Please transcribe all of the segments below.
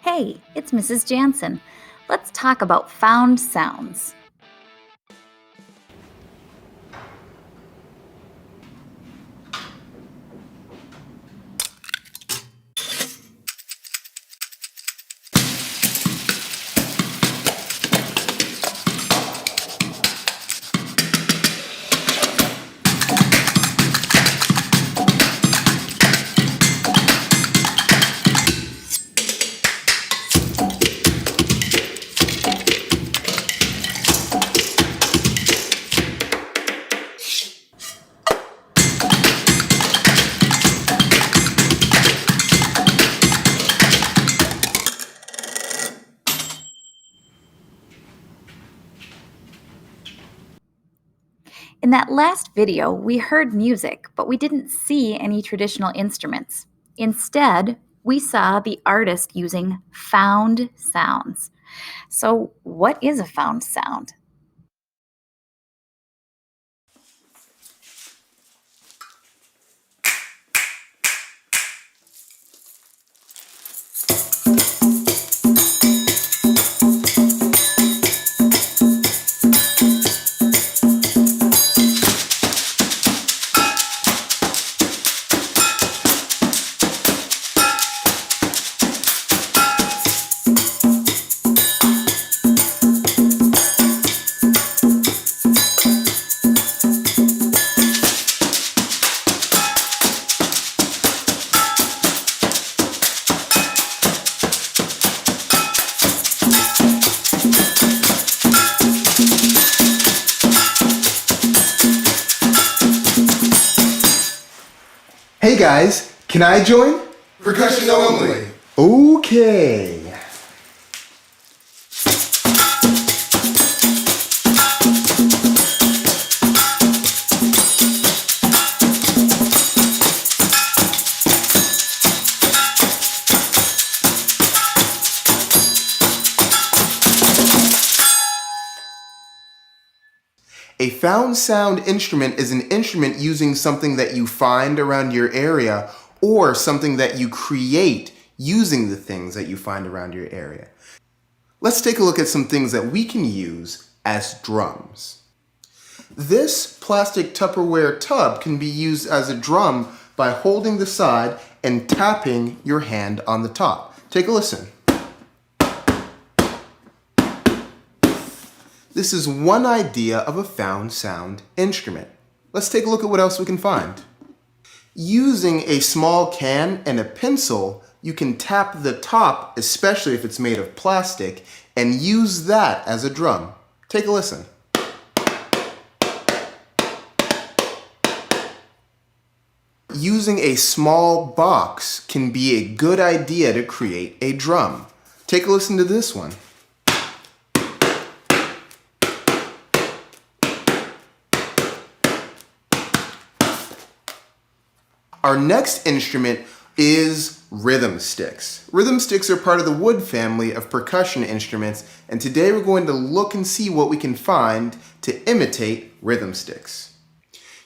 Hey, it's Mrs. Jansen. Let's talk about found sounds. In that last video, we heard music, but we didn't see any traditional instruments. Instead, we saw the artist using found sounds. So, what is a found sound? Hey guys, can I join? Percussion only. Okay. A found sound instrument is an instrument using something that you find around your area or something that you create using the things that you find around your area. Let's take a look at some things that we can use as drums. This plastic Tupperware tub can be used as a drum by holding the side and tapping your hand on the top. Take a listen. This is one idea of a found sound instrument. Let's take a look at what else we can find. Using a small can and a pencil, you can tap the top, especially if it's made of plastic, and use that as a drum. Take a listen. Using a small box can be a good idea to create a drum. Take a listen to this one. Our next instrument is rhythm sticks. Rhythm sticks are part of the wood family of percussion instruments, and today we're going to look and see what we can find to imitate rhythm sticks.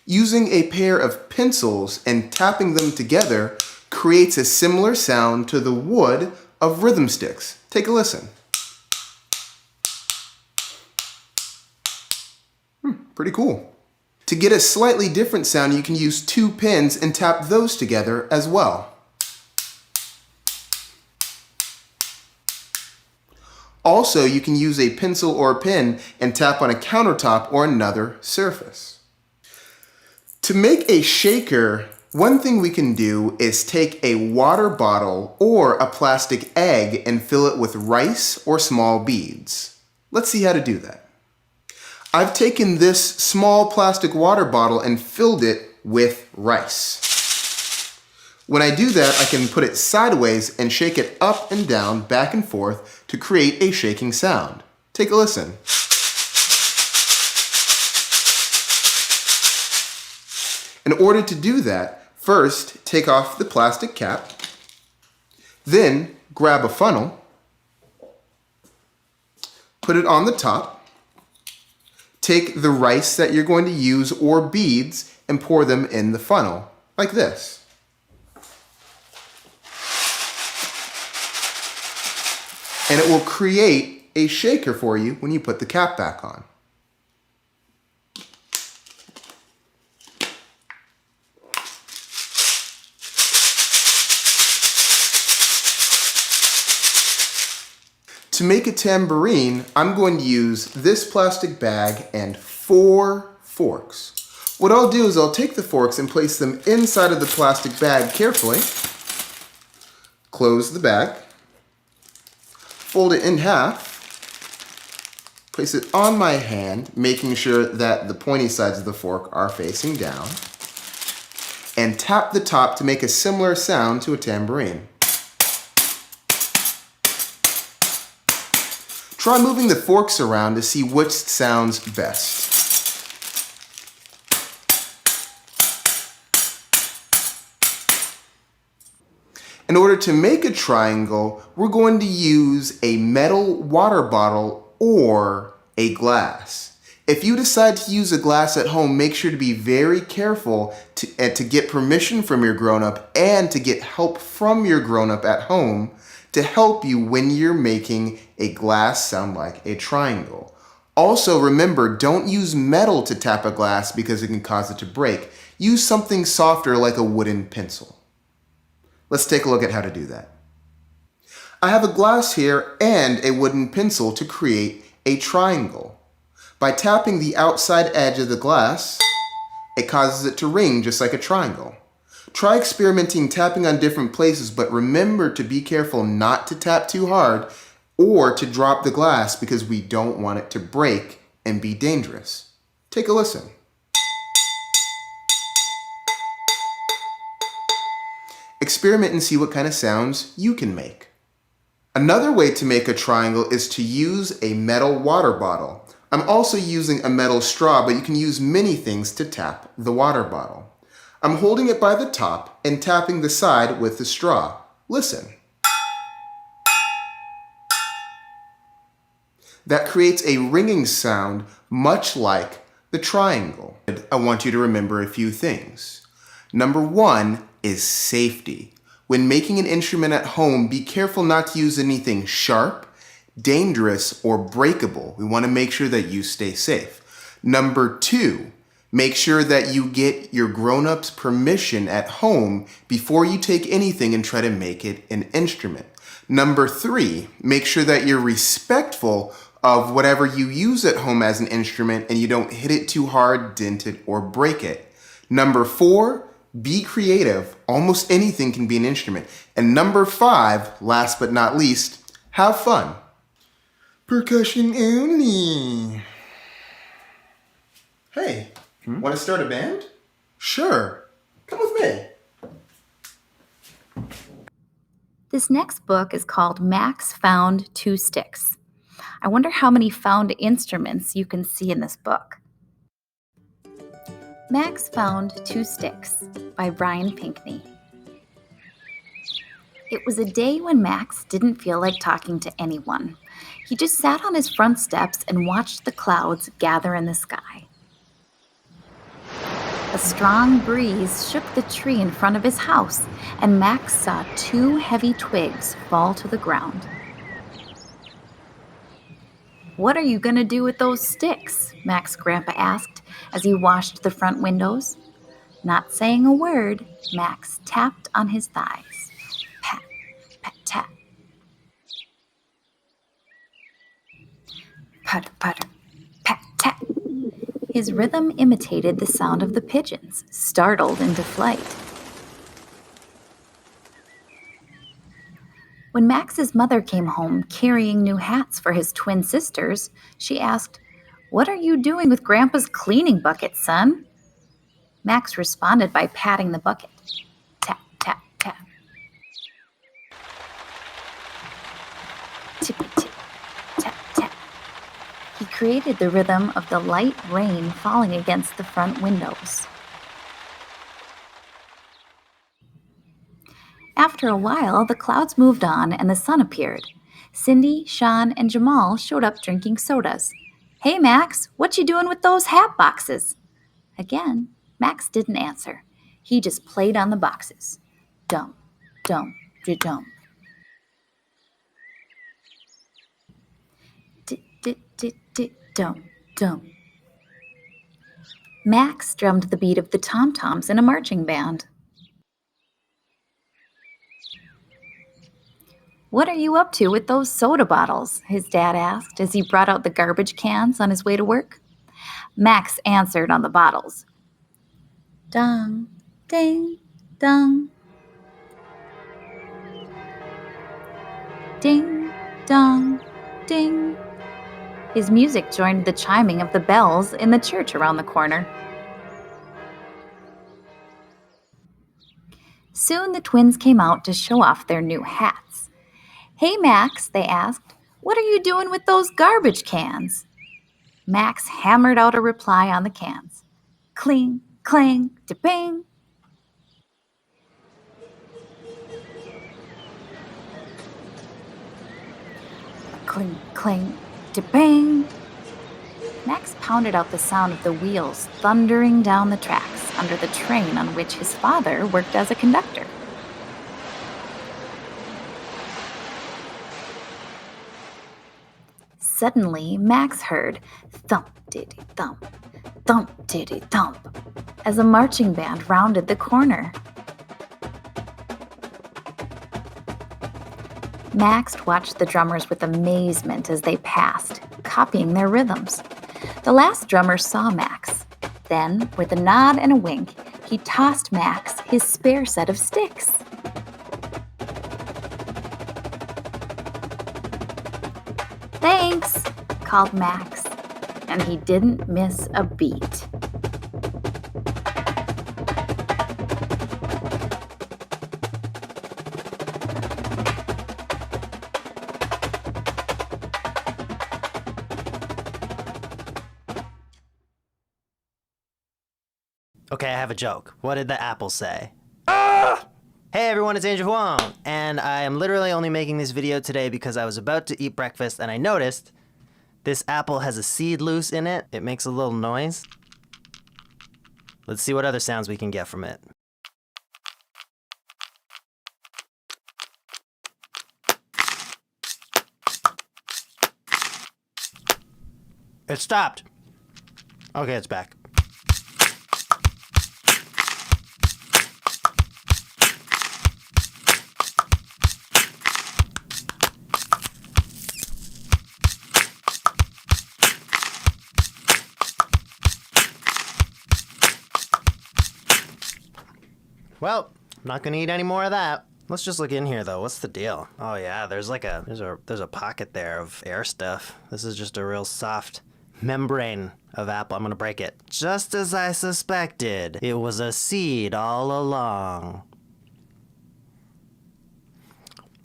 Using a pair of pencils and tapping them together creates a similar sound to the wood of rhythm sticks. Take a listen. Pretty cool. To get a slightly different sound, you can use two pins and tap those together as well. Also, you can use a pencil or a pen and tap on a countertop or another surface. To make a shaker, one thing we can do is take a water bottle or a plastic egg and fill it with rice or small beads. Let's see how to do that. I've taken this small plastic water bottle and filled it with rice. When I do that, I can put it sideways and shake it up and down, back and forth to create a shaking sound. Take a listen. In order to do that, first take off the plastic cap, then grab a funnel, put it on the top, take the rice that you're going to use or beads and pour them in the funnel, like this. and it will create a shaker for you when you put the cap back on. To make a tambourine, I'm going to use this plastic bag and 4 forks. What I'll do is I'll take the forks and place them inside of the plastic bag carefully. Close the bag. Fold it in half. Place it on my hand, making sure that the pointy sides of the fork are facing down. And tap the top to make a similar sound to a tambourine. Try moving the forks around to see which sounds best. In order to make a triangle, we're going to use a metal water bottle or a glass. If you decide to use a glass at home, make sure to be very careful to get permission from your grown-up and to get help from your grown-up at home to help you when you're making a glass sound like a triangle. Also, remember, don't use metal to tap a glass because it can cause it to break. Use something softer like a wooden pencil. Let's take a look at how to do that. I have a glass here and a wooden pencil to create a triangle. By tapping the outside edge of the glass, it causes it to ring just like a triangle. Try experimenting tapping on different places, but remember to be careful not to tap too hard or to drop the glass because we don't want it to break and be dangerous. Take a listen. Experiment and see what kind of sounds you can make. Another way to make a triangle is to use a metal water bottle. I'm also using a metal straw, but you can use many things to tap the water bottle. I'm holding it by the top and tapping the side with the straw. Listen. That creates a ringing sound much like the triangle. I want you to remember a few things. Number 1 is safety. When making an instrument at home, be careful not to use anything sharp, dangerous, or breakable. We want to make sure that you stay safe. Number 2, make sure that you get your grown-ups' permission at home before you take anything and try to make it an instrument. Number 3, make sure that you're respectful of whatever you use at home as an instrument and you don't hit it too hard, dent it, or break it. Number 4, be creative. Almost anything can be an instrument. And number 5, last but not least, have fun. Percussion only. Hey, want to start a band? Sure. Come with me. This next book is called Max Found 2 Sticks. I wonder how many found instruments you can see in this book. Max Found 2 Sticks by Brian Pinkney. It was a day when Max didn't feel like talking to anyone. He just sat on his front steps and watched the clouds gather in the sky. A strong breeze shook the tree in front of his house, and Max saw 2 heavy twigs fall to the ground. "What are you going to do with those sticks?" Max's grandpa asked as he washed the front windows. Not saying a word, Max tapped on his thighs. Pat, pat, tap. Putter, putter, pat, tap. His rhythm imitated the sound of the pigeons, startled into flight. When Max's mother came home carrying new hats for his twin sisters, she asked, "What are you doing with Grandpa's cleaning bucket, son?" Max responded by patting the bucket. Tap, tap, tap. Tippy, tip, tap, tap. He created the rhythm of the light rain falling against the front windows. After a while, the clouds moved on and the sun appeared. Cindy, Sean, and Jamal showed up drinking sodas. "Hey, Max, what you doing with those hat boxes?" Again, Max didn't answer. He just played on the boxes. Dum, dum, dum. Dum, dum. Max drummed the beat of the tom-toms in a marching band. "What are you up to with those soda bottles?" his dad asked as he brought out the garbage cans on his way to work. Max answered on the bottles. "Dong, ding, dong. Ding, dong, ding." His music joined the chiming of the bells in the church around the corner. Soon the twins came out to show off their new hats. "Hey, Max," they asked, "what are you doing with those garbage cans?" Max hammered out a reply on the cans. Cling, clang, da-bang. Cling, clang, da-bang. Max pounded out the sound of the wheels thundering down the tracks under the train on which his father worked as a conductor. Suddenly, Max heard thump-diddy-thump, thump-diddy-thump, as a marching band rounded the corner. Max watched the drummers with amazement as they passed, copying their rhythms. The last drummer saw Max. Then, with a nod and a wink, he tossed Max his spare set of sticks. "Thanks," called Max, and he didn't miss a beat. Okay, I have a joke. What did the apple say? Ah! Hey everyone, it's Andrew Huang, and I am literally only making this video today because I was about to eat breakfast and I noticed this apple has a seed loose in it. It makes a little noise. Let's see what other sounds we can get from it. It stopped. Okay, it's back. Well, I'm not gonna eat any more of that. Let's just look in here though. What's the deal? Oh yeah, there's a pocket there of air stuff. This is just a real soft membrane of apple. I'm gonna break it. Just as I suspected, it was a seed all along.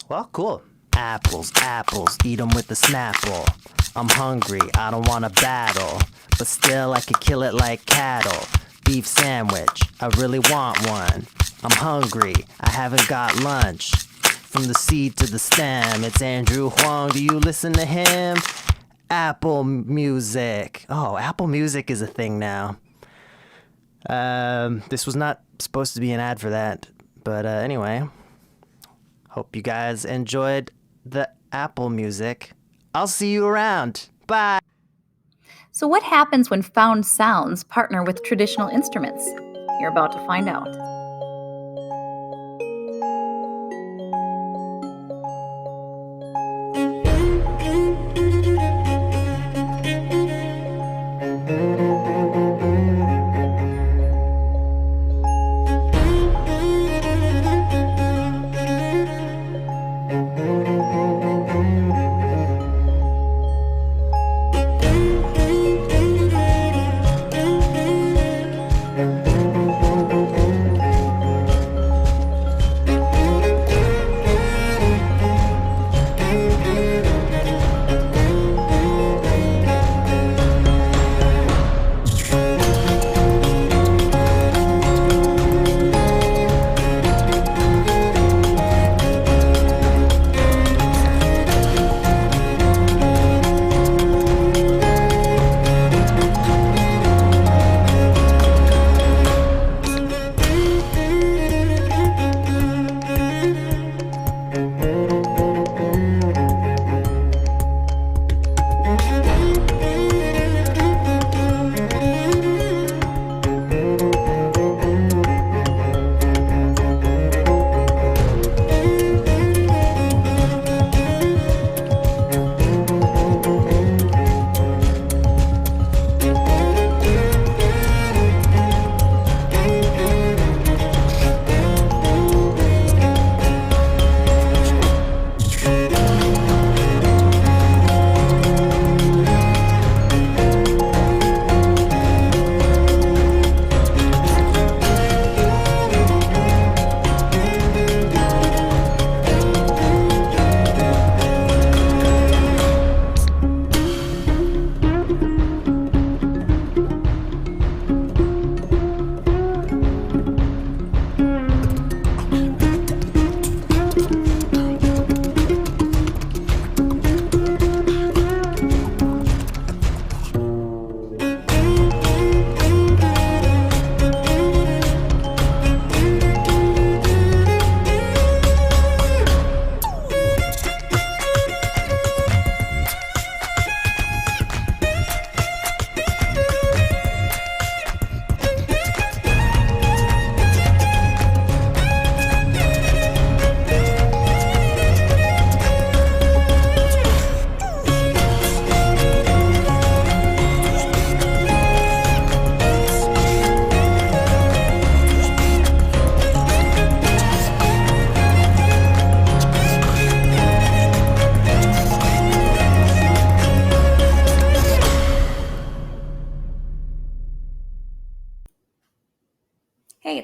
Well, cool. Apples, apples, eat 'em with the Snapple. I'm hungry, I don't wanna battle, but still I could kill it like cattle. Beef sandwich, I really want one. I'm hungry, I haven't got lunch. From the seed to the stem, it's Andrew Huang, do you listen to him? Apple Music. Oh, Apple Music is a thing now. This was not supposed to be an ad for that, but anyway. Hope you guys enjoyed the Apple Music. I'll see you around. Bye! So what happens when found sounds partner with traditional instruments? You're about to find out.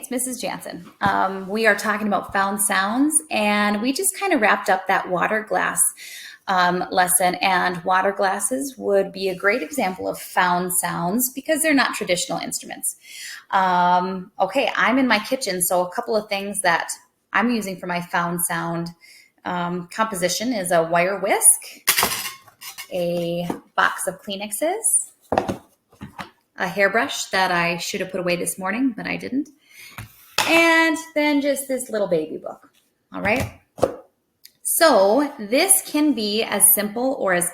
it's Mrs. Jansen. We are talking about found sounds, and we just kind of wrapped up that water glass lesson, and water glasses would be a great example of found sounds because they're not traditional instruments. Okay, I'm in my kitchen, so a couple of things that I'm using for my found sound composition is a wire whisk, a box of Kleenexes, a hairbrush that I should have put away this morning, but I didn't. And then just this little baby book. All right. So this can be as simple or as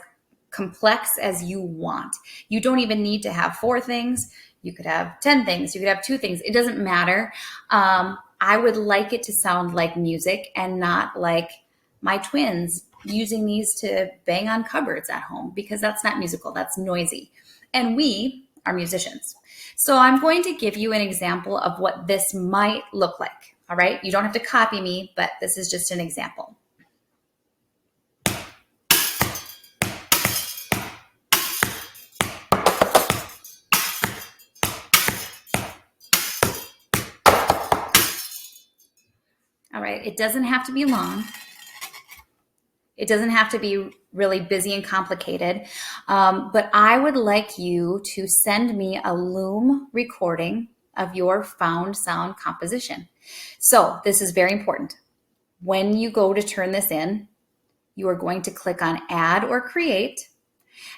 complex as you want. You don't even need to have 4 things. You could have 10 things. You could have 2 things. It doesn't matter. I would like it to sound like music and not like my twins using these to bang on cupboards at home, because that's not musical. That's noisy. And we are musicians. So I'm going to give you an example of what this might look like. All right. You don't have to copy me, but this is just an example. All right. It doesn't have to be long. It doesn't have to be really busy and complicated, but I would like you to send me a Loom recording of your found sound composition. So this is very important. When you go to turn this in, you are going to click on Add or Create,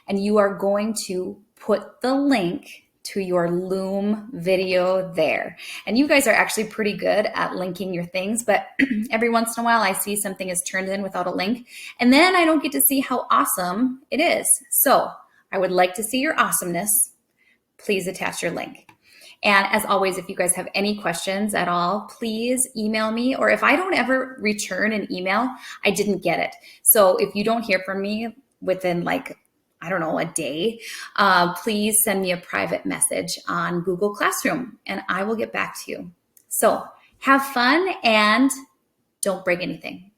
and you are going to put the link to your Loom video there. And you guys are actually pretty good at linking your things, but every once in a while I see something is turned in without a link, and then I don't get to see how awesome it is. So I would like to see your awesomeness. Please attach your link. And as always, if you guys have any questions at all, please email me, or if I don't ever return an email, I didn't get it. So if you don't hear from me within a day, please send me a private message on Google Classroom and I will get back to you. So have fun and don't break anything.